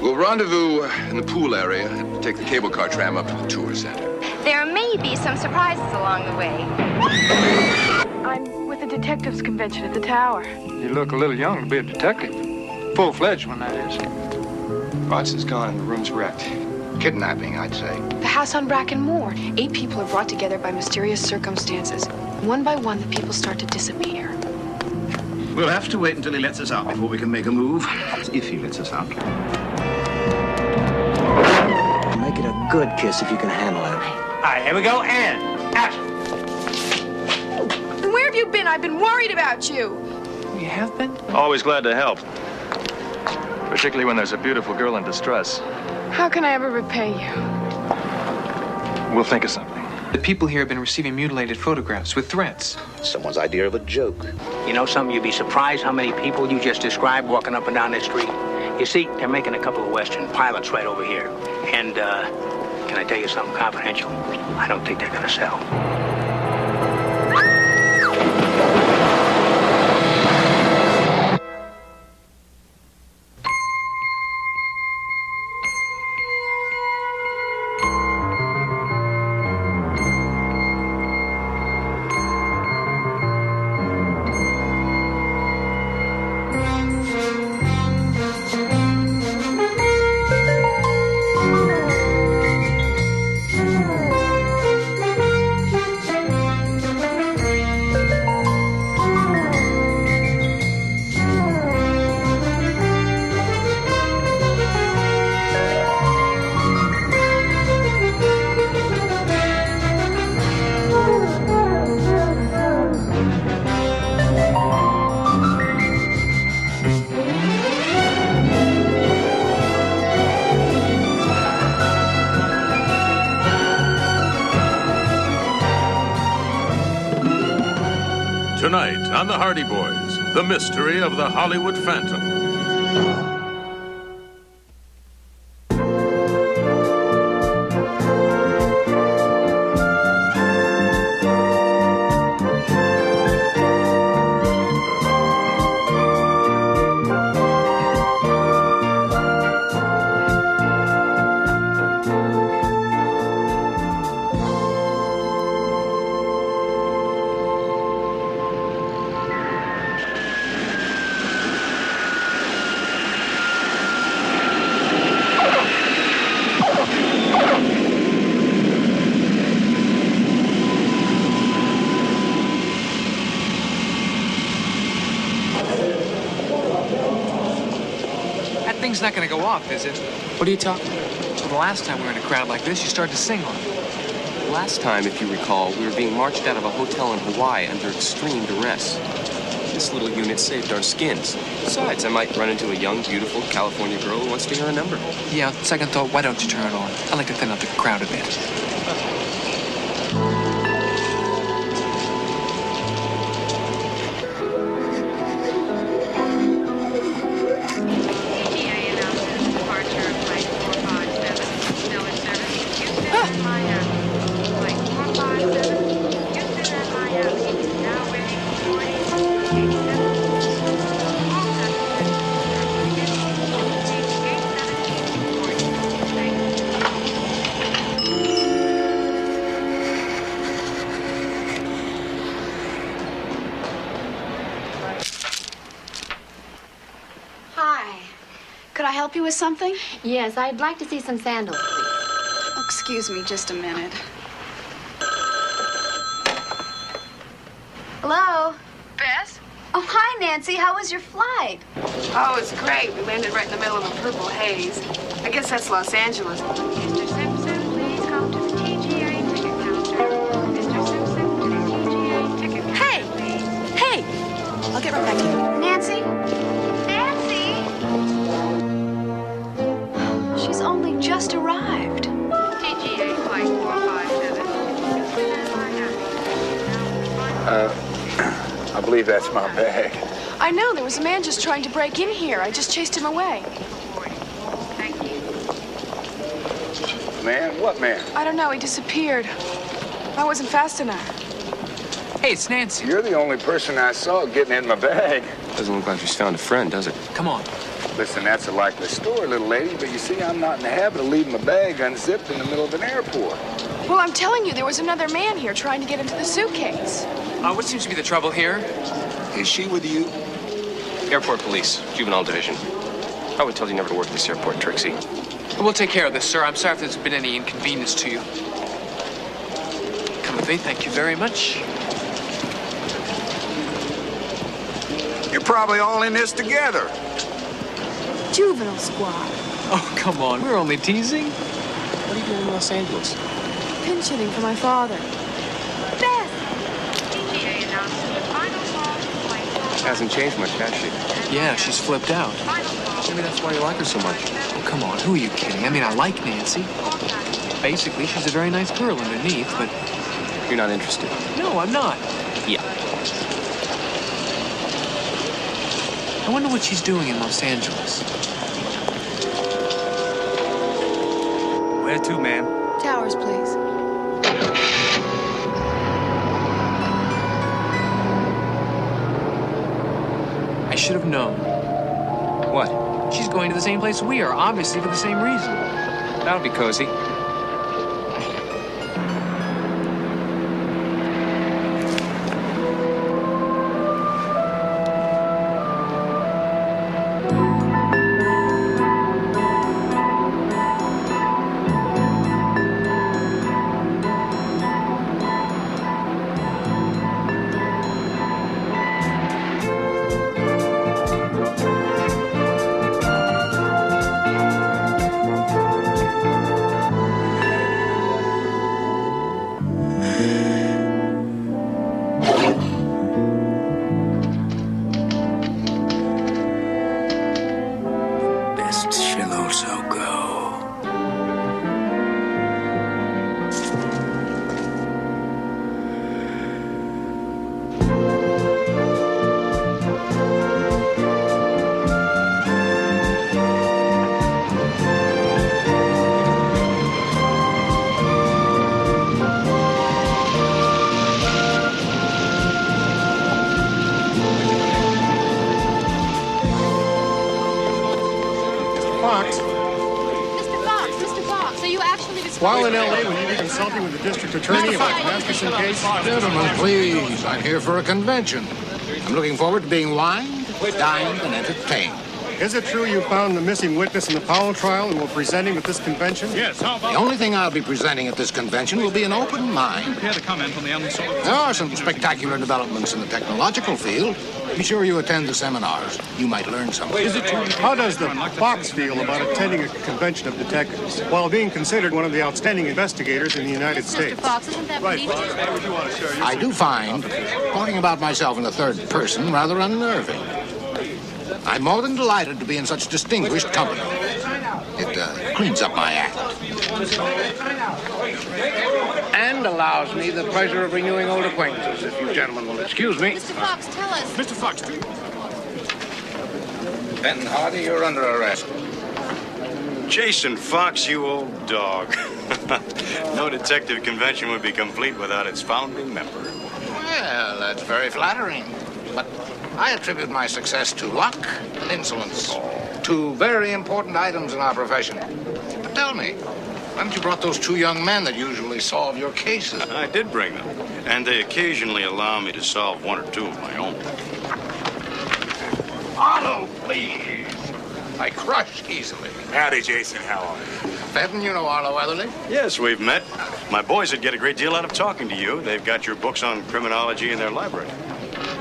We'll rendezvous in the pool area and take the cable car tram up to the tour center. There may be some surprises along the way. I'm with the detectives convention at the tower. You look a little young to be a detective. Full-fledged one, that is. Watson's gone and the room's wrecked. Kidnapping, I'd say. The house on Bracken Moor. 8 people are brought together by mysterious circumstances. One by one, the people start to disappear. We'll have to wait until he lets us out before we can make a move. If he lets us out. Make it a good kiss if you can handle it. All right, here we go, and action. Where have you been? I've been worried about you. You have been? Always glad to help. Particularly when there's a beautiful girl in distress. How can I ever repay you? We'll think of something. The people here have been receiving mutilated photographs with threats. Someone's idea of a joke. You know something? You'd be surprised how many people you just described walking up and down this street. You see, they're making a couple of Western pilots right over here. And, can I tell you something confidential? I don't think they're gonna sell. Tonight on The Hardy Boys, the mystery of the Hollywood Phantom. Thing's not gonna go off, is it? What are you talking about? Well, the last time we were in a crowd like this, you started to sing on it. Last time, if you recall, we were being marched out of a hotel in Hawaii under extreme duress. This little unit saved our skins. Besides, I might run into a young, beautiful California girl who wants to hear a number. Yeah, second thought, why don't you turn it on? I like to thin out the crowd a bit. Could I help you with something? Yes, I'd like to see some sandals. Oh, excuse me just a minute. Hello? Bess? Oh, hi, Nancy. How was your flight? Oh, it's great. We landed right in the middle of a purple haze. I guess that's Los Angeles. Mr. Simpson, please come to the TGA ticket counter. Mr. Simpson, to the TGA ticket counter. Hey! Hey! I'll get right back to you. Nancy? Nancy! She's only just arrived. TGA flight 457. I believe that's my bag. I know. There was a man just trying to break in here. I just chased him away. Thank you. Man? What man? I don't know. He disappeared. I wasn't fast enough. Hey, it's Nancy. You're the only person I saw getting in my bag. Doesn't look like she's found a friend, does it? Come on. Listen, that's a likely story, little lady, but you see, I'm not in the habit of leaving my bag unzipped in the middle of an airport. Well, I'm telling you, there was another man here trying to get into the suitcase. What seems to be the trouble here? Is she with you? Airport police, juvenile division. I would tell you never to work this airport, Trixie. We'll take care of this, sir. I'm sorry if there's been any inconvenience to you. Come with me. Thank you very much. You're probably all in this together. Juvenile squad. Oh, come on. We're only teasing. What are you doing in Los Angeles? Pinch hitting for my father. TGA announces the final call to play. Hasn't changed much, has she? Yeah, she's flipped out. Maybe that's why you like her so much. Oh, come on. Who are you kidding? I mean, I like Nancy. Basically, she's a very nice girl underneath, but... You're not interested? No, I'm not. Yeah. I wonder what she's doing in Los Angeles. Where to, ma'am? Towers, please. I should have known. What? She's going to the same place we are, obviously for the same reason. That'll be cozy. While in L.A., we need to consulting with the district attorney about the Masterson case. Gentlemen, please. I'm here for a convention. I'm looking forward to being wined, dined, and entertained. Is it true you found the missing witness in the Powell trial and will present him at this convention? Yes, how about... The only thing I'll be presenting at this convention will be an open mind. Care to comment on the unsolved... There are some spectacular developments in the technological field. Be sure you attend the seminars. You might learn something. Is it true? How does the Fox feel about attending a convention of detectives while being considered one of the outstanding investigators in the United States? Mr. Fox, isn't that Right, pretty? Fox, what would you want to share your... I do find talking about myself in the third person rather unnerving. I'm more than delighted to be in such distinguished company. It cleans up my act. And allows me the pleasure of renewing old acquaintances, if you gentlemen will excuse me. Mr. Fox, tell us. Mr. Fox, Benton Hardy, you're under arrest. Jason Fox, you old dog. No detective convention would be complete without its founding member. Well, that's very flattering. But I attribute my success to luck and insolence. Two very important items in our profession. But tell me, why haven't you brought those two young men that usually solve your cases? I did bring them, and they occasionally allow me to solve one or two of my own. Otto, please. I crush easily. Howdy, Jason. How are you? Benton, you know Arlo Weatherly? Yes, we've met. My boys would get a great deal out of talking to you. They've got your books on criminology in their library.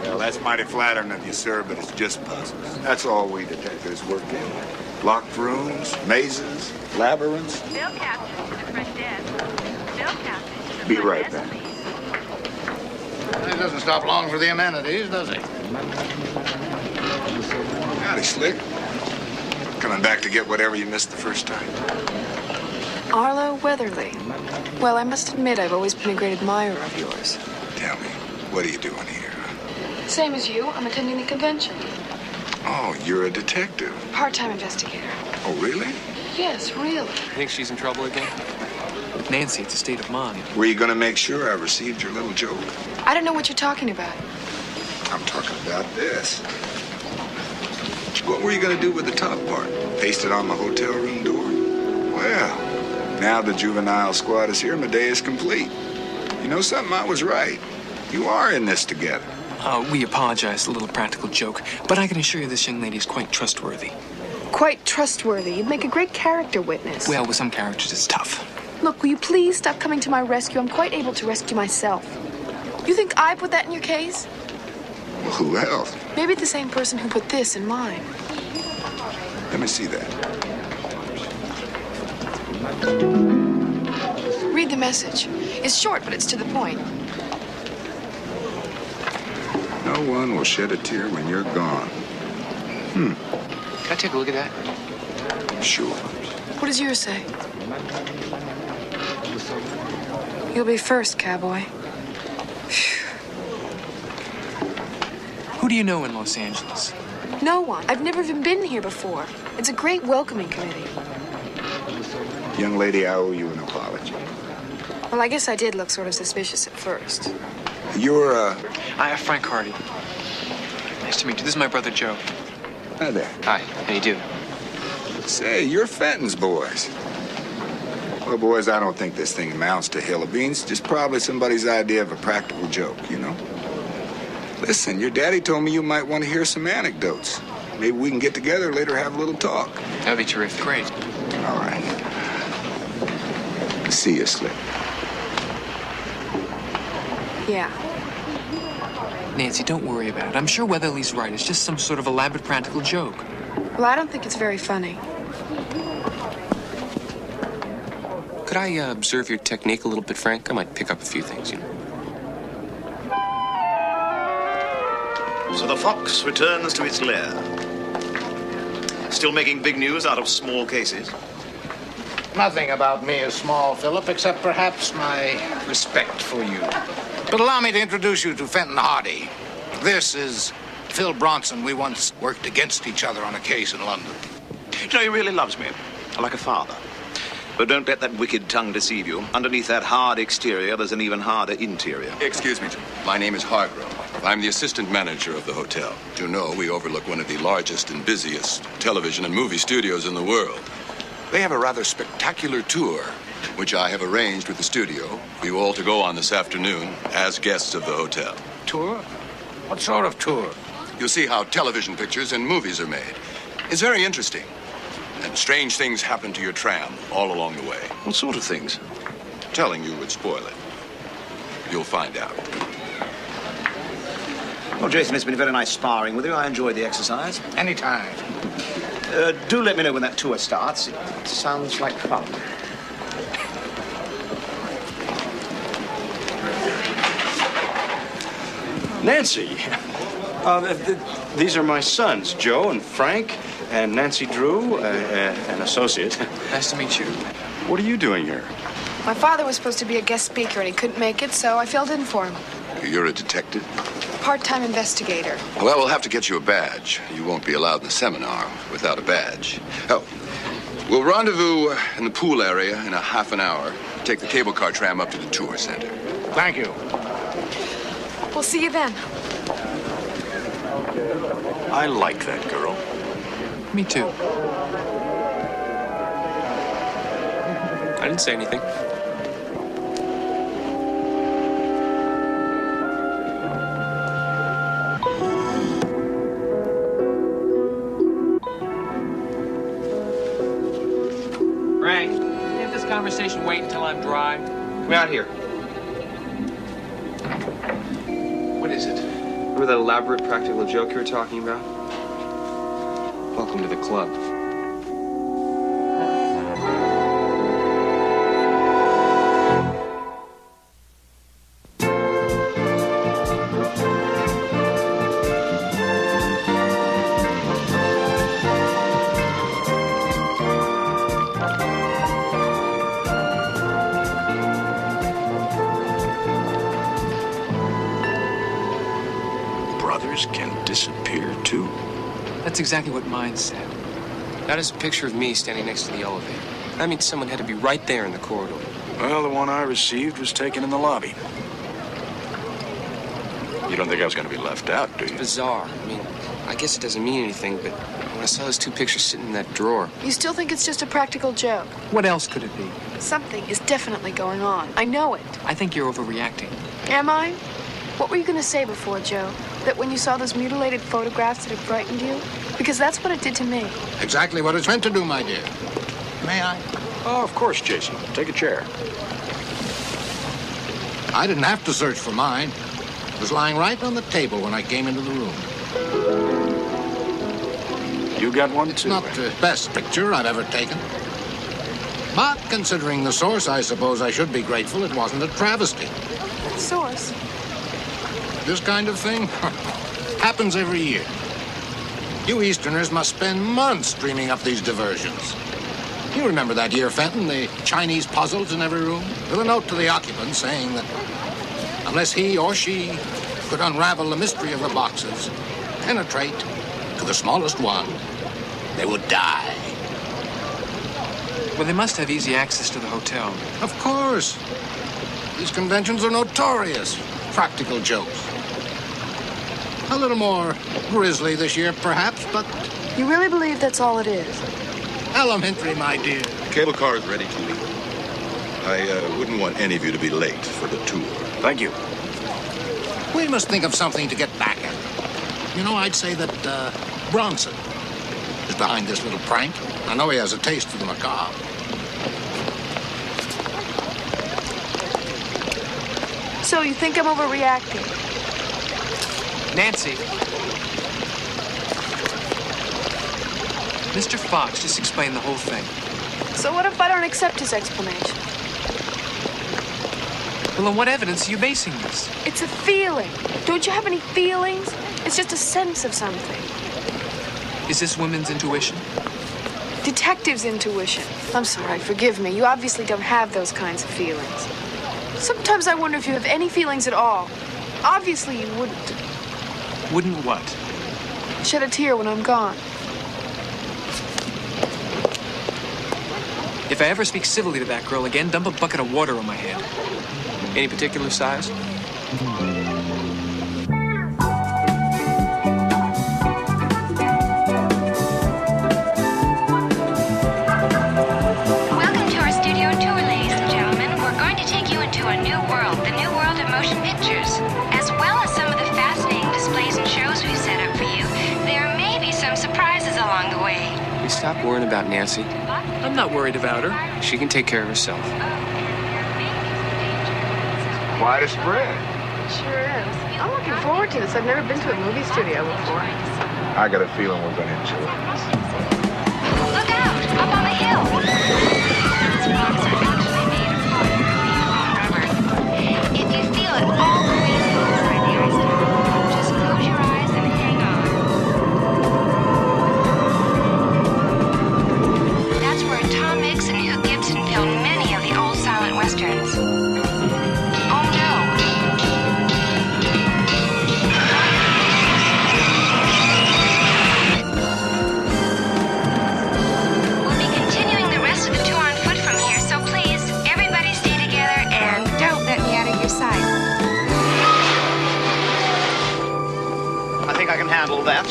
Well, that's mighty flattering of you, sir, but it's just puzzles. That's all we detectives work in. Locked rooms, mazes, labyrinths. Bill Captain to the front desk. Bill Captain to the Be front right desk, back. please. He doesn't stop long for the amenities, does he? Howdy, Slick. Coming back to get whatever you missed the first time. Arlo Weatherly. Well, I must admit I've always been a great admirer of yours. Tell me, what are you doing here? Same as you, I'm attending the convention. Oh, you're a detective. Part-time investigator. Oh, really? Yes, really. You think she's in trouble again? With Nancy, it's a state of mind. Were you going to make sure I received your little joke? I don't know what you're talking about. I'm talking about this. What were you going to do with the top part? Paste it on my hotel room door? Well, now the juvenile squad is here, my day is complete. You know something? I was right. You are in this together. We apologize, a little practical joke, but I can assure you this young lady is quite trustworthy. Quite trustworthy. You'd make a great character witness. Well, with some characters, it's tough. Look, will you please stop coming to my rescue? I'm quite able to rescue myself. You think I put that in your case? Well, who else? Maybe the same person who put this in mine. Let me see that. Read the message. It's short, but it's to the point. No one will shed a tear when you're gone. Can I take a look at that? Sure. What does yours say? You'll be first, cowboy. Who do you know in Los Angeles? No one. I've never even been here before. It's a great welcoming committee. Young lady, I owe you an apology. Well, I guess I did look sort of suspicious at first. You're, I am Frank Hardy. Nice to meet you. This is my brother, Joe. Hi there. Hi, how do you do? Say, you're Fenton's boys. Well, boys, I don't think this thing amounts to hill of beans. Just probably somebody's idea of a practical joke, you know? Listen, your daddy told me you might want to hear some anecdotes. Maybe we can get together later, have a little talk. That'd be terrific. Great. All right. See you, Slip. Yeah. Nancy, don't worry about it. I'm sure Weatherly's right. It's just some sort of elaborate practical joke. Well, I don't think it's very funny. Could I observe your technique a little bit, Frank? I might pick up a few things, you know. So the fox returns to its lair. Still making big news out of small cases. Nothing about me is small, Philip, except perhaps my respect for you. But allow me to introduce you to Fenton Hardy. This is Phil Bronson. We once worked against each other on a case in London. You know, he really loves me, like a father. But don't let that wicked tongue deceive you. Underneath that hard exterior, there's an even harder interior. Excuse me, my name is Hargrove. I'm the assistant manager of the hotel. You know, we overlook one of the largest and busiest television and movie studios in the world. They have a rather spectacular tour, which I have arranged with the studio for you all to go on this afternoon as guests of the hotel. Tour? What sort of tour? You'll see how television pictures and movies are made. It's very interesting. And strange things happen to your tram all along the way. What sort of things? Telling you would spoil it. You'll find out. Well, Jason, it's been very nice sparring with you. I enjoyed the exercise. Anytime. Do let me know when that tour starts. It sounds like fun. Nancy, these are my sons, Joe and Frank, and Nancy Drew, an associate. Nice to meet you. What are you doing here? My father was supposed to be a guest speaker and he couldn't make it, so I filled in for him. You're a detective? Part-time investigator. Well, we'll have to get you a badge. You won't be allowed in the seminar without a badge. Oh, we'll rendezvous in the pool area in a half an hour. Take the cable car tram up to the tour center. Thank you. We'll see you then. I like that girl. Me too. I didn't say anything. Frank, can't this conversation wait until I'm dry? Come out here. What is it? Remember that elaborate practical joke you were talking about? Welcome to the club. Brothers can disappear, too. That's exactly what mine said. That is a picture of me standing next to the elevator. That means someone had to be right there in the corridor. Well, the one I received was taken in the lobby. You don't think I was going to be left out, do you? Bizarre. I mean, I guess it doesn't mean anything, but when I saw those two pictures sitting in that drawer. You still think it's just a practical joke? What else could it be? Something is definitely going on. I know it. I think you're overreacting. Am I? What were you going to say before, Joe? That when you saw those mutilated photographs that it frightened you? Because that's what it did to me. Exactly what it's meant to do, my dear. May I? Oh, of course, Jason. Take a chair. I didn't have to search for mine. It was lying right on the table when I came into the room. You got one, It's too. not the best picture I've ever taken. But considering the source, I suppose I should be grateful it wasn't a travesty. Source? This kind of thing happens every year. You Easterners must spend months dreaming up these diversions. You remember that year, Fenton, the Chinese puzzles in every room? With a note to the occupant saying that unless he or she could unravel the mystery of the boxes, penetrate to the smallest one, they would die. Well, they must have easy access to the hotel. Of course. These conventions are notorious. Practical jokes. A little more grisly this year, perhaps, but You really believe that's all it is? elementary, my dear. Cable car is ready to leave. I wouldn't want any of you to be late for the tour. Thank you. We must think of something to get back at them. You know, I'd say that Bronson is behind this little prank. I know he has a taste for the macabre. So you think I'm overreacting? Nancy. Mr. Fox just explained the whole thing. So what if I don't accept his explanation? Well, on what evidence are you basing this? It's a feeling. Don't you have any feelings? It's just a sense of something. Is this women's intuition? Detective's intuition. I'm sorry, forgive me. You obviously don't have those kinds of feelings. Sometimes I wonder if you have any feelings at all. Obviously you wouldn't. Wouldn't what? Shed a tear when I'm gone. If I ever speak civilly to that girl again, dump a bucket of water on my head. Any particular size? Welcome to our studio tour, ladies and gentlemen. We're going to take you into a new world, the new world of motion pictures. As well as some of the fascinating displays and shows we've set up for you, there may be some surprises along the way. Will you stop worrying about Nancy? I'm not worried about her. She can take care of herself. Quite a spread. Sure is. I'm looking forward to this. I've never been to a movie studio before. I got a feeling we're going to enjoy this. Look out! Up on the hill! These rocks are actually made of polycrystalline rubber. If you feel it all crazy inside the ice cap, just close your eyes and hang on. That's where Tom Mix and Hugh Gibson filmed many of the old silent westerns. Oh no! We'll be continuing the rest of the tour on foot from here, so please, everybody stay together and don't let me out of your sight. I think I can handle that.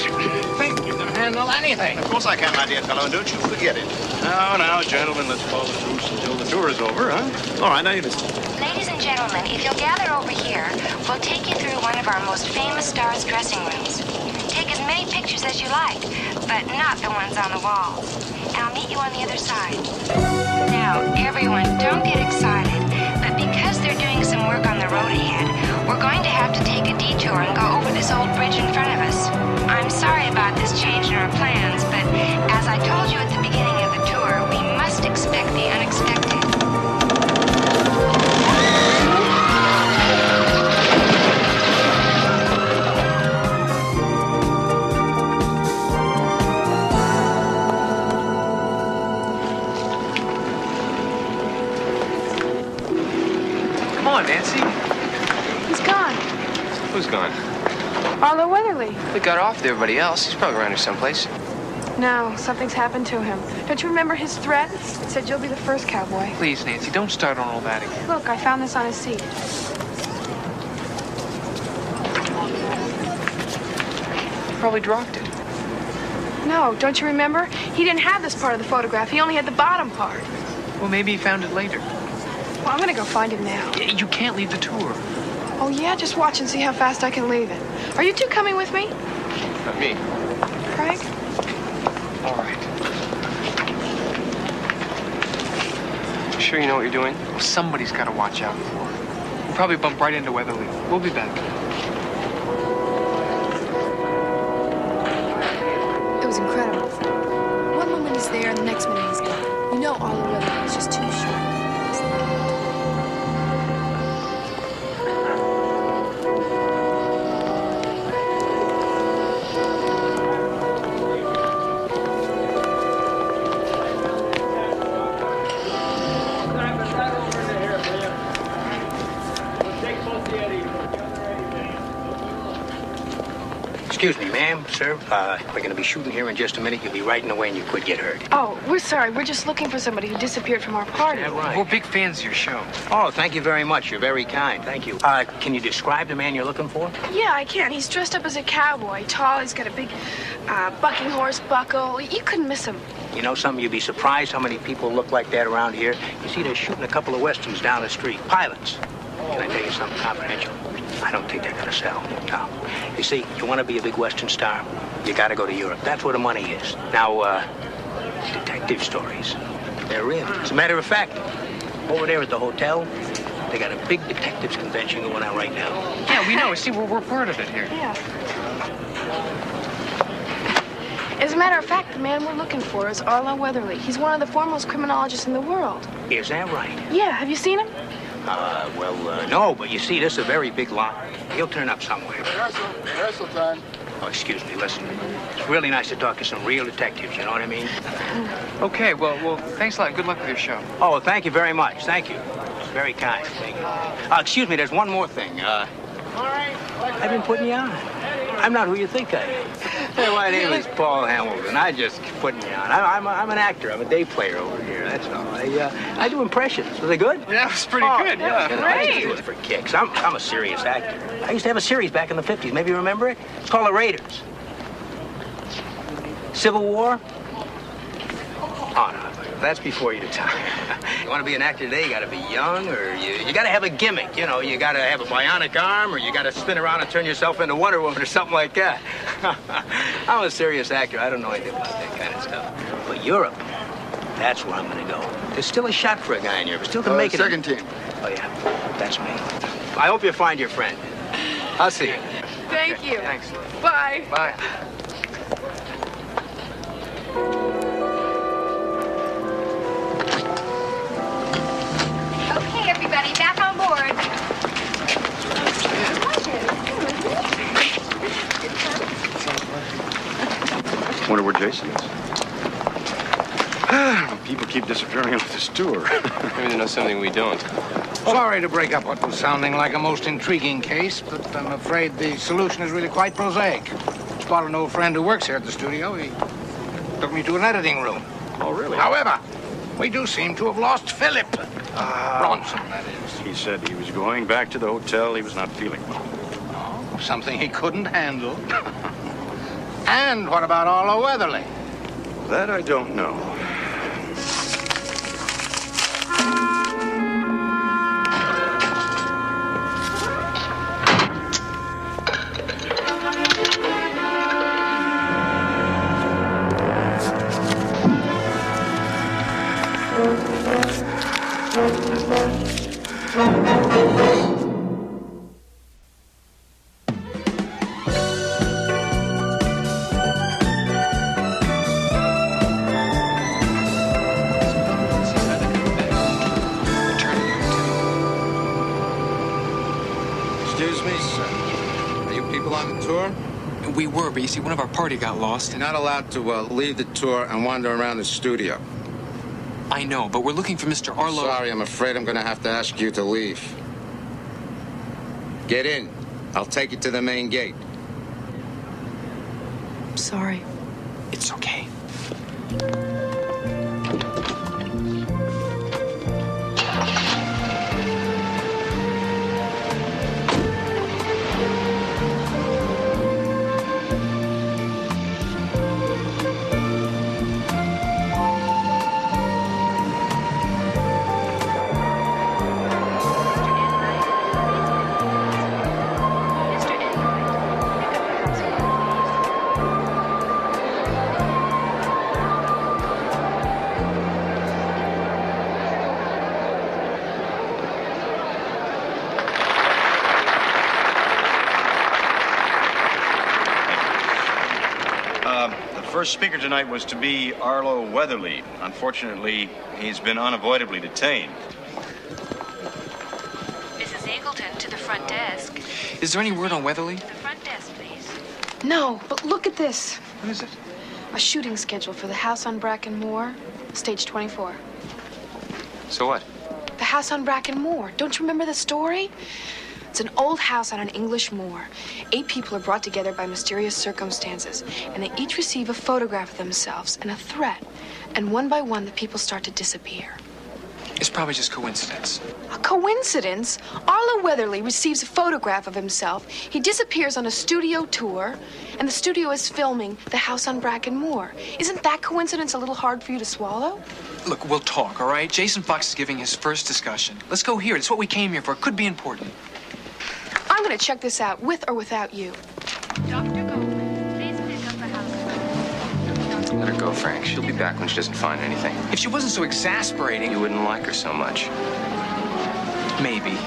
Think you can handle anything. Of course I can, my dear fellow, and don't you forget it. Now, gentlemen, let's call the truce until the tour is over, huh? All right, now you listen. Ladies and gentlemen, if you'll gather over here, we'll take you through one of our most famous stars' dressing rooms. Take as many pictures as you like, but not the ones on the walls. And I'll meet you on the other side. Now, everyone, don't get excited, but because they're doing some work on the road ahead, we're going to have to take a detour and go over this old bridge in front of us. I'm sorry about this change in our plans, but as I told you at the beginning of the tour, we must expect the unexpected. Come on, Nancy. He's gone. Who's gone? Arlo Weatherly. We got off with everybody else. He's probably around here someplace. No, something's happened to him. Don't you remember his threat? It said you'll be the first cowboy. Please, Nancy, don't start on all that again. Look, I found this on his seat. Probably dropped it. No, don't you remember? He didn't have this part of the photograph. He only had the bottom part. Well, maybe he found it later. Well, I'm gonna go find him now. You can't leave the tour. Oh, yeah? Just watch and see how fast I can leave it. Are you two coming with me? Not me. Craig? All right. You sure you know what you're doing? Well, somebody's got to watch out for her. We'll probably bump right into Weatherly. We'll be back. It was incredible. One moment he's there, and the next minute he's gone. You know all the weather is just too short. Excuse me, ma'am, sir. We're going to be shooting here in just a minute. You'll be riding away and you could get hurt. Oh, we're sorry. We're just looking for somebody who disappeared from our party. Yeah, right. We're big fans of your show. Oh, thank you very much. You're very kind. Thank you. Can you describe the man you're looking for? Yeah, I can. He's dressed up as a cowboy. Tall. He's got a big bucking horse buckle. You couldn't miss him. You know something? You'd be surprised how many people look like that around here. You see, they're shooting a couple of westerns down the street. Pilots. Can I tell you something confidential? I don't think they're going to sell. No. You see, you want to be a big Western star, you got to go to Europe. That's where the money is. Now, detective stories. They're real. As a matter of fact, over there at the hotel, they got a big detectives convention going on right now. Yeah, we know. See, we're part of it here. Yeah. As a matter of fact, the man we're looking for is Arlo Weatherly. He's one of the foremost criminologists in the world. Is that right? Yeah, have you seen him? No, but you see, this is a very big lot. He'll turn up somewhere. Rehearsal time. Oh, excuse me, listen. It's really nice to talk to some real detectives, you know what I mean? Okay, well, thanks a lot. Good luck with your show. Oh, thank you very much. Thank you. It's very kind. Thank you. Excuse me, there's one more thing. I've been putting you on. I'm not who you think I am. Hey, my name is Paul Hamilton. I just putting you on. I'm an actor. I'm a day player over here. That's all. I do impressions. Was they good? Yeah, it was pretty good. Yeah, I used to do it for kicks. I'm a serious actor. I used to have a series back in the 50s. Maybe you remember it? It's called The Raiders. Civil War? Oh, no. That's before your time. You want to be an actor today, you got to be young, or you got to have a gimmick. You know, you got to have a bionic arm, or you got to spin around and turn yourself into Wonder Woman or something like that. I'm a serious actor. I don't know anything about that kind of stuff. But Europe, that's where I'm going to go. There's still a shot for a guy in Europe. Still can make it. Second team. Oh, yeah. That's me. I hope you find your friend. I'll see you. Thank you. Thanks. Bye. Bye. Okay, everybody, back on board. Wonder where Jason is. People keep disappearing off this tour. Maybe they know something we don't. Sorry to break up what was sounding like a most intriguing case, but I'm afraid the solution is really quite prosaic. Spotted an old friend who works here at the studio. He took me to an editing room. Oh, really? However, we do seem to have lost Philip. Bronson, that is. He said he was going back to the hotel. He was not feeling well. Oh, something he couldn't handle. And what about Arlo Weatherly? That I don't know. Excuse me, sir. Are you people on the tour? We were, but you see, one of our party got lost. You're not allowed to leave the tour and wander around the studio. I know, but we're looking for Mr. Arlo. Sorry, I'm afraid I'm going to have to ask you to leave. Get in. I'll take you to the main gate. Sorry. It's okay. first speaker tonight was to be Arlo Weatherly. Unfortunately, he's been unavoidably detained. Mrs. Eagleton to the front desk. Is there any word on Weatherly? The front desk, please. No, but look at this. What is it? A shooting schedule for the house on Bracken Moor, stage 24. So what? The house on Bracken Moor. Don't you remember the story? It's an old house on an English moor. 8 people are brought together by mysterious circumstances, and they each receive a photograph of themselves and a threat. And one by one, the people start to disappear. It's probably just coincidence. A coincidence? Arlo Weatherly receives a photograph of himself. He disappears on a studio tour, and the studio is filming The House on Bracken Moor. Isn't that coincidence a little hard for you to swallow? Look, we'll talk, all right? Jason Fox is giving his first discussion. Let's go hear it. It's what we came here for. It could be important. I'm going to check this out, with or without you. Dr. Goldman, please pick up the house. Let her go, Frank. She'll be back when she doesn't find anything. If she wasn't so exasperating... You wouldn't like her so much. Maybe.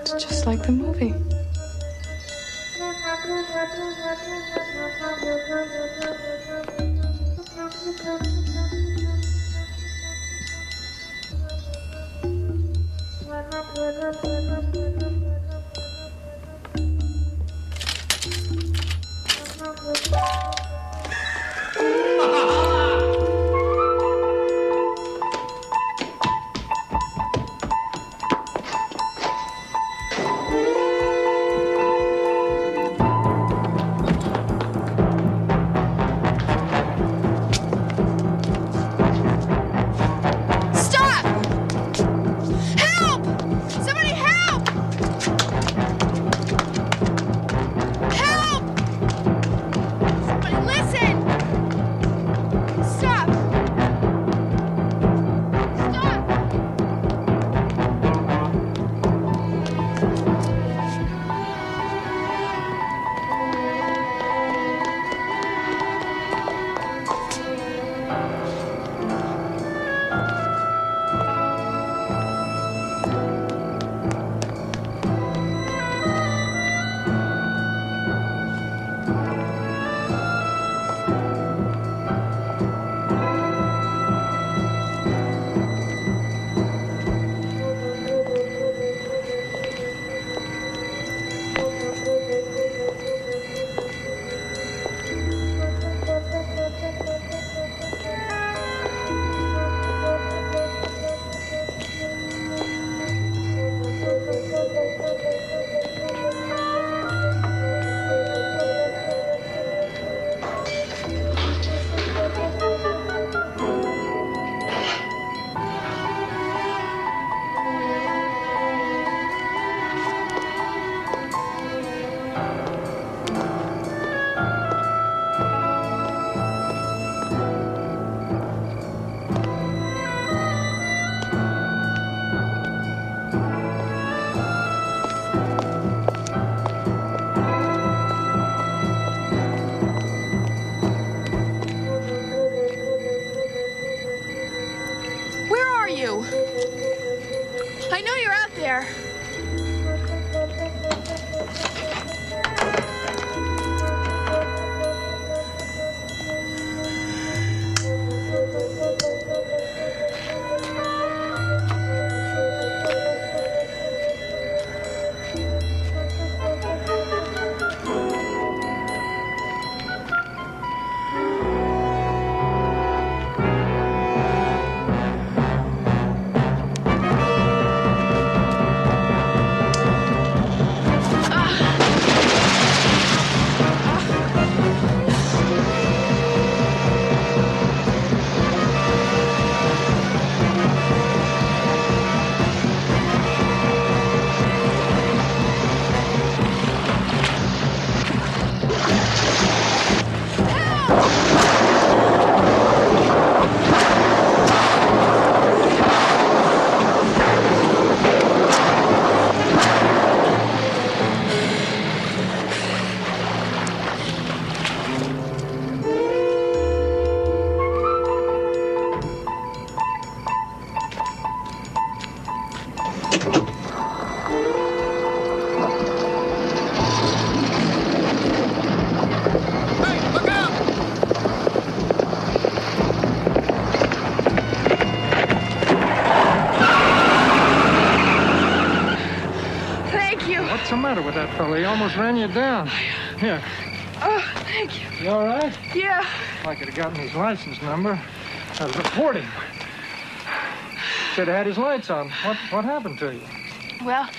It's just like the movie. Stop! Help! Somebody help! Thank you. What's the matter with that fella? He almost ran you down. Here. Oh, thank you. You all right? Yeah. If I could have gotten his license number, I'd report him. Should have had his lights on. What happened to you? Well,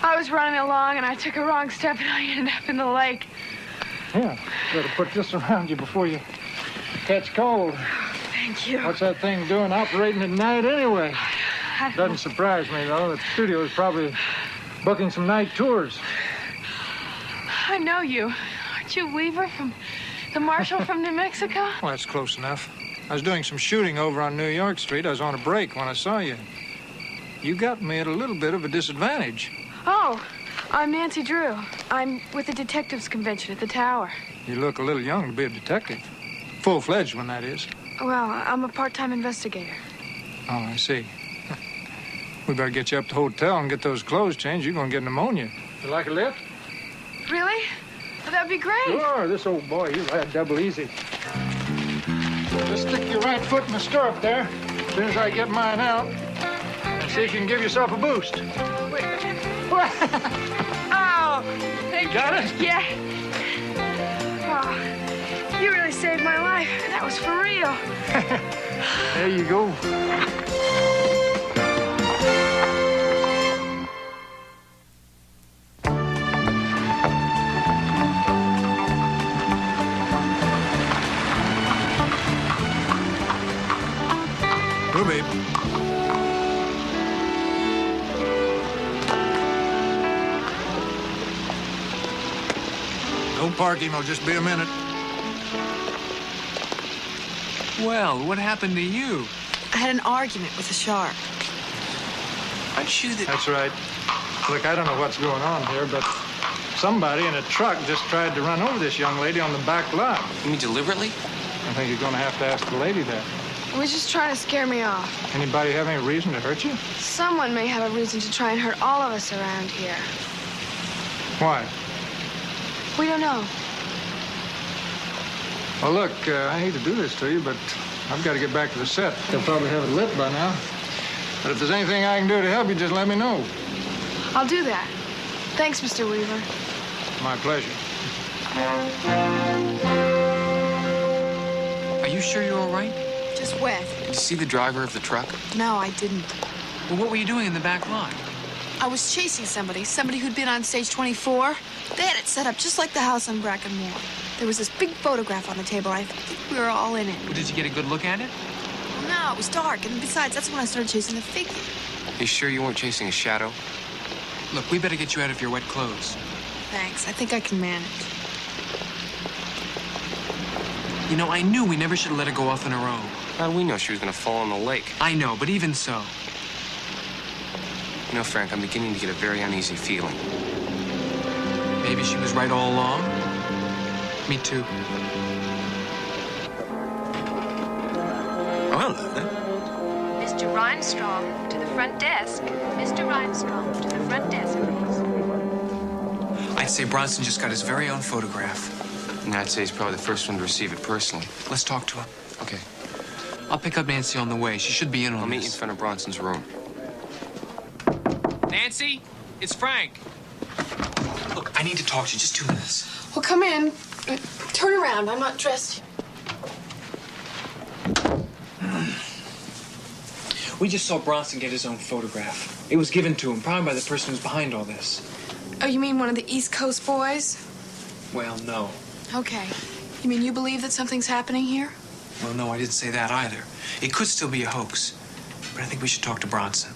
I was running along and I took a wrong step and I ended up in the lake. Yeah. Better put this around you before you catch cold. Thank you. What's that thing doing operating at night anyway? Doesn't surprise me, though. The studio is probably booking some night tours. I know you. Aren't you Weaver from the Marshal from New Mexico? Well, that's close enough. I was doing some shooting over on New York Street. I was on a break when I saw you. You got me at a little bit of a disadvantage. Oh, I'm Nancy Drew. I'm with the detectives convention at the Tower. You look a little young to be a detective. Full-fledged one, that is. Well, I'm a part-time investigator. Oh, I see. We better get you up to the hotel and get those clothes changed. You're going to get pneumonia. You like a lift? Really? Well, that'd be great. Sure. This old boy, he'll ride double easy. Just stick your right foot in the stirrup there. As soon as I get mine out. And see if you can give yourself a boost. Wait. Oh, thank you. Got it? Yeah. Oh, you really saved my life. That was for real. There you go. Go, babe. No parking. I'll just be a minute. Well, what happened to you? I had an argument with a shark. Aren't you the... That's right. Look, I don't know what's going on here, but somebody in a truck just tried to run over this young lady on the back lot. You mean deliberately? I think you're going to have to ask the lady that. He was just trying to scare me off. Anybody have any reason to hurt you? Someone may have a reason to try and hurt all of us around here. Why? We don't know. Well, look, I hate to do this to you, but I've got to get back to the set. They'll probably have it lit by now. But if there's anything I can do to help you, just let me know. I'll do that. Thanks, Mr. Weaver. My pleasure. Are you sure you're all right? Just wet. Did you see the driver of the truck? No, I didn't. Well, what were you doing in the back lot? I was chasing somebody who'd been on stage 24. They had it set up just like the house on Brackenmore. There was this big photograph on the table. I think we were all in it. Well, did you get a good look at it? Well, no, it was dark. And besides, that's when I started chasing the figure. You sure you weren't chasing a shadow? Look, we better get you out of your wet clothes. Thanks. I think I can manage. You know, I knew we never should have let her go off on her own. How do we know she was going to fall in the lake? I know, but even so. You know, Frank, I'm beginning to get a very uneasy feeling. Maybe she was right all along. Me too. Oh, hello there. Mr. Rhinestrom, to the front desk. Mr. Rhinestrom, to the front desk, please. I'd say Bronson just got his very own photograph. And I'd say he's probably the first one to receive it personally. Let's talk to him. Okay. I'll pick up Nancy on the way. She should be in on I'll meet you in this. front of Bronson's room. Nancy, it's Frank. Look, I need to talk to you. Just 2 minutes. Well, come in. Turn around. I'm not dressed. We just saw Bronson get his own photograph. It was given to him, probably by the person who's behind all this. Oh, you mean one of the East Coast boys? Well, no. Okay. You mean you believe that something's happening here? Well, no, I didn't say that either. It could still be a hoax. But I think we should talk to Bronson.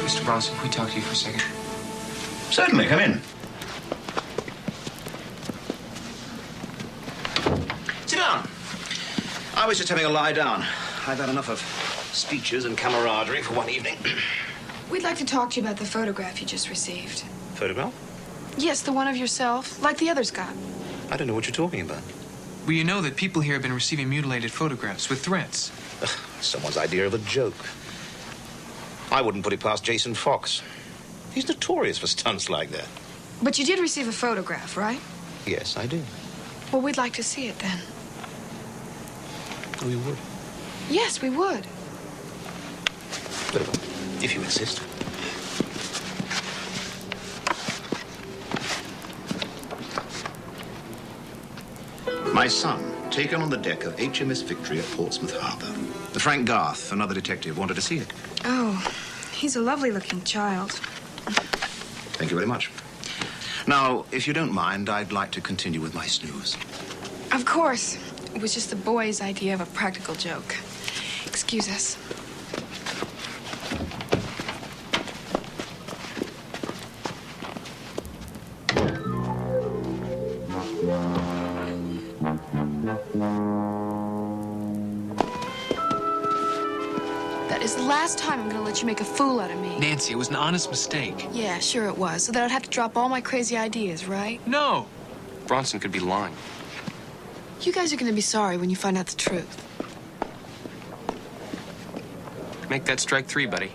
Mr. Bronson, can we talk to you for a second? Certainly, come in. Sit down. I was just having a lie down. I've had enough of speeches and camaraderie for one evening. We'd like to talk to you about the photograph you just received. Photograph? Yes, the one of yourself, like the others got. I don't know what you're talking about. Well, you know that people here have been receiving mutilated photographs with threats. Someone's idea of a joke. I wouldn't put it past Jason Fox. He's notorious for stunts like that. But you did receive a photograph, right? Yes, I do. Well, we'd like to see it then. We would. Yes, we would. Very well, if you insist. My son, taken on the deck of HMS Victory at Portsmouth Harbor. Frank Garth, another detective, wanted to see it. Oh, he's a lovely-looking child. Thank you very much. Now, if you don't mind, I'd like to continue with my snooze. Of course. It was just the boys' idea of a practical joke. Excuse us. That is the last time I'm gonna let you make a fool out of me. Nancy, it was an honest mistake. Yeah, sure it was. So that I'd have to drop all my crazy ideas, right? No. Bronson could be lying. You guys are gonna be sorry when you find out the truth. Make that strike 3, buddy.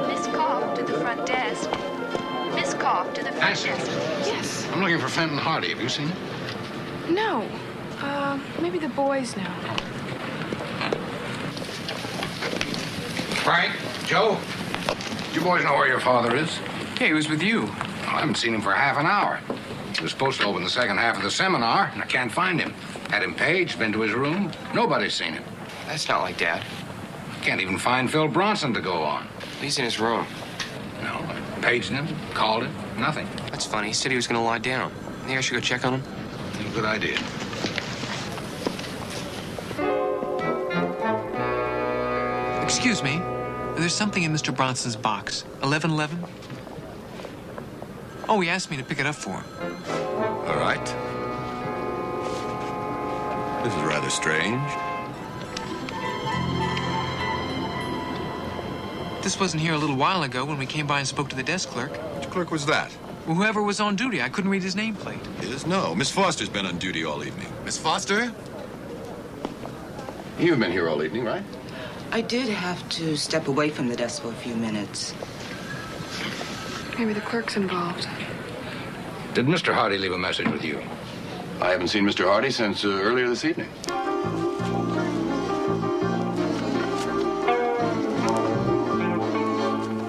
Miss Cough to the front desk. Miss Cough to the front Nancy. desk. Yes. I'm looking for Fenton Hardy. Have you seen him? No. Maybe the boys know. Frank, Joe, do you boys know where your father is? Yeah, he was with you. I haven't seen him for half an hour. He was supposed to open the second half of the seminar, and I can't find him. Had him paged, been to his room. Nobody's seen him. That's not like Dad. Can't even find Phil Bronson to go on. He's in his room. No, I paged him, called him, nothing. That's funny. He said he was going to lie down. Think I should go check on him? Good idea. Excuse me. There's something in Mr. Bronson's box. 1111? Oh, he asked me to pick it up for him. All right. This is rather strange. This wasn't here a little while ago when we came by and spoke to the desk clerk. Which clerk was that? Well, whoever was on duty. I couldn't read his nameplate. Yes, no. Miss Foster's been on duty all evening. Miss Foster? You've been here all evening, right? I did have to step away from the desk for a few minutes. Maybe the clerk's involved. Did Mr. Hardy leave a message with you? I haven't seen Mr. Hardy since earlier this evening.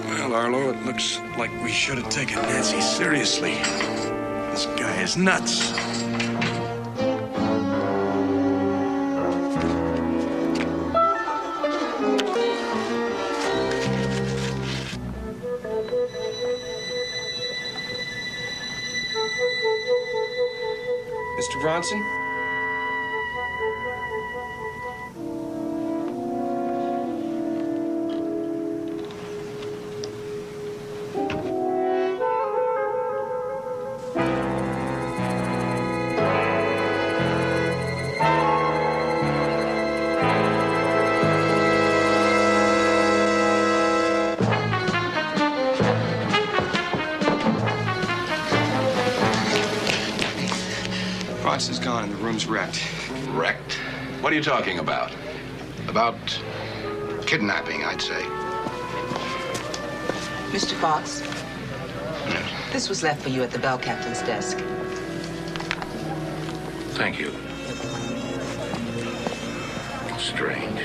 Well, Arlo, it looks like we should have taken Nancy seriously. This guy is nuts. Mr. Bronson? Bronson's gone and the room's wrecked. Wrecked? What are you talking about? About kidnapping, I'd say. Mr. Fox, this was left for you at the bell captain's desk. Thank you. Strange.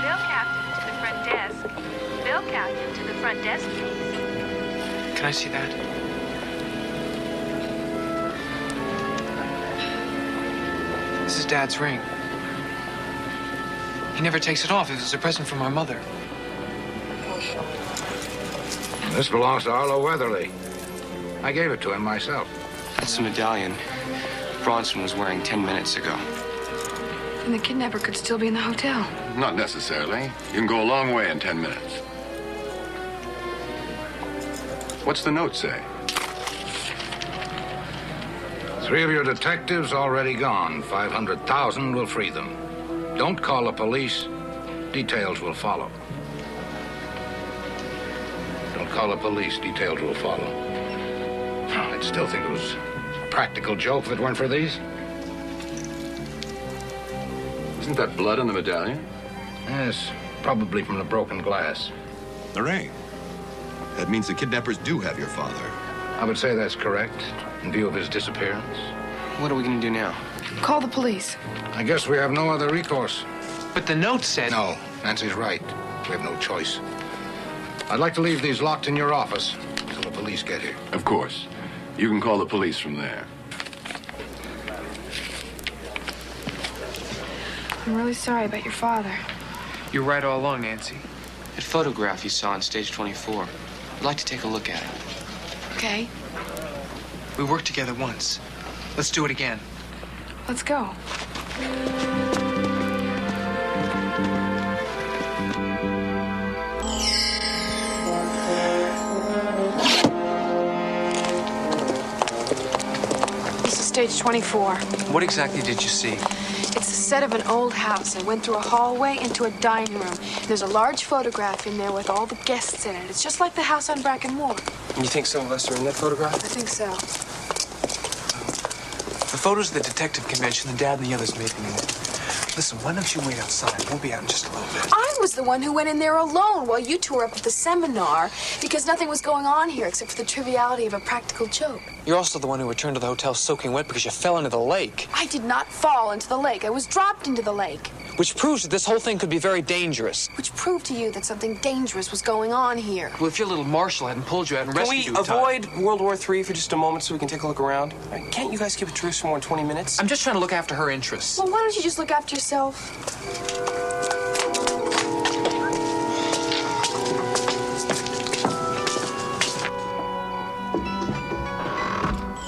Bill Captain to the front desk. Bill Captain to the front desk, please. Can I see that? This is Dad's ring. He never takes it off. It was a present from our mother. This belongs to Arlo Weatherly. I gave it to him myself. That's the medallion Bronson was wearing 10 minutes ago. And the kidnapper could still be in the hotel. Not necessarily. You can go a long way in 10 minutes. What's the note say? 3 of your detectives already gone. 500,000 will free them. Don't call the police. Details will follow. Don't call the police. Details will follow. I'd still think it was a practical joke if it weren't for these. Is Isn't that blood on the medallion? Yes, probably from the broken glass. Lorraine. That means the kidnappers do have your father. I would say that's correct, in view of his disappearance. What are we going to do now? Call the police. I guess we have no other recourse. But the note said... No, Nancy's right. We have no choice. I'd like to leave these locked in your office until the police get here. Of course. You can call the police from there. I'm really sorry about your father. You're right all along, Nancy. That photograph you saw on stage 24. I'd like to take a look at it. Okay, We worked together once. Let's do it again. let's go. This is stage 24. What exactly did you see? It's a set of an old house. I went through a hallway into a dining room. There's a large photograph in there with all the guests in it. It's just like the house on Bracken Moor. And you think some of us are in that photograph? I think so. The photos of the detective convention, the dad and the others made me. Listen, why don't you wait outside? We'll be out in just a little bit. I was the one who went in there alone while you two were up at the seminar because nothing was going on here except for the triviality of a practical joke. You're also the one who returned to the hotel soaking wet because you fell into the lake. I did not fall into the lake. I was dropped into the lake. Which proves that this whole thing could be very dangerous. Which proved to you that something dangerous was going on here. Well, if your little marshal hadn't pulled you out and Can rescued we you in time- avoid World War III for just a moment so we can take a look around? Can't you guys keep a truce for more than 20 minutes? I'm just trying to look after her interests. Well, why don't you just look after yourself?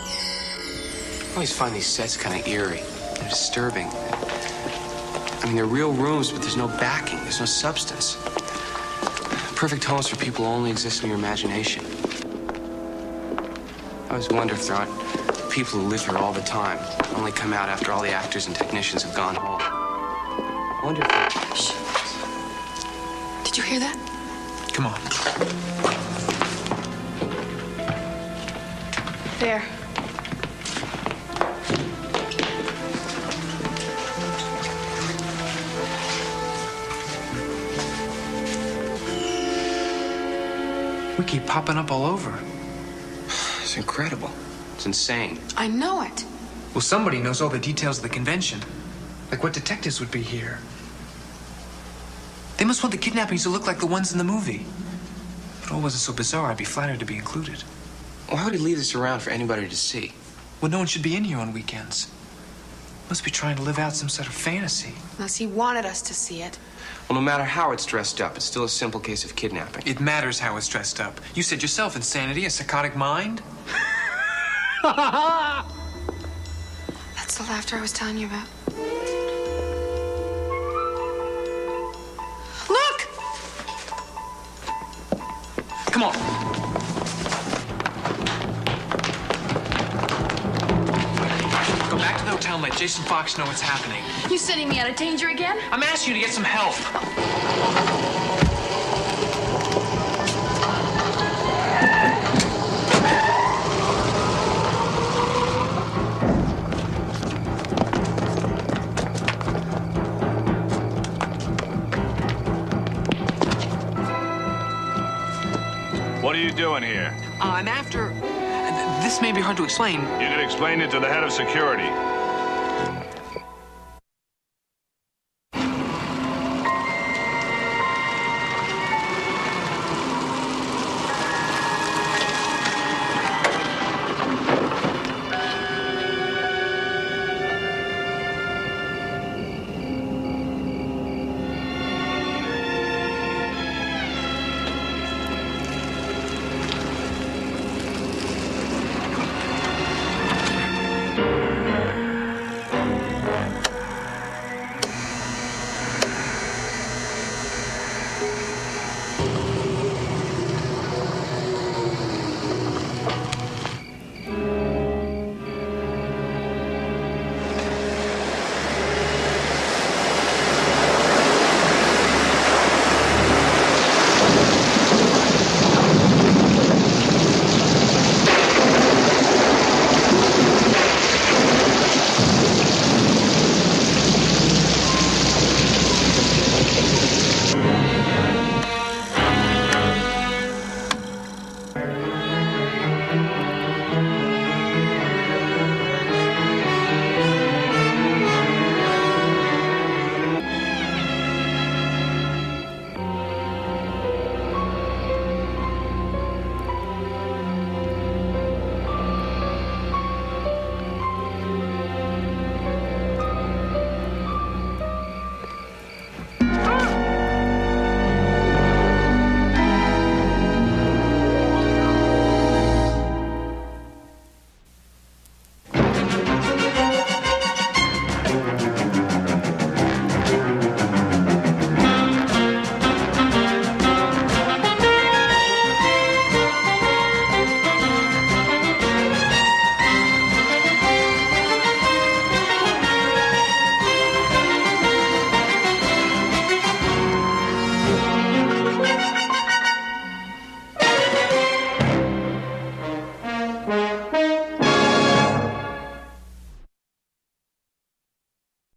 I always find these sets kind of eerie. They're disturbing. I mean, they're real rooms, but there's no backing. There's no substance. Perfect homes for people who only exist in your imagination. I always wonder if there aren't people who live here all the time, only come out after all the actors and technicians have gone home. I wonder if... Shh. Did you hear that? Come on. There. We keep popping up all over. It's incredible. It's insane. I know it. Well, somebody knows all the details of the convention. Like what detectives would be here. They must want the kidnappings to look like the ones in the movie. If it all wasn't so bizarre, I'd be flattered to be included. Why would he leave this around for anybody to see? Well, no one should be in here on weekends. Must be trying to live out some sort of fantasy. Unless he wanted us to see it. Well, no matter how it's dressed up, it's still a simple case of kidnapping. It matters how it's dressed up. You said yourself, insanity, a psychotic mind. That's the laughter I was telling you about. Look! Come on. Go back to the hotel and let Jason Fox know what's happening. You setting me out of danger again? I'm asking you to get some help. What are you doing here? I'm after... This may be hard to explain. You can explain it to the head of security.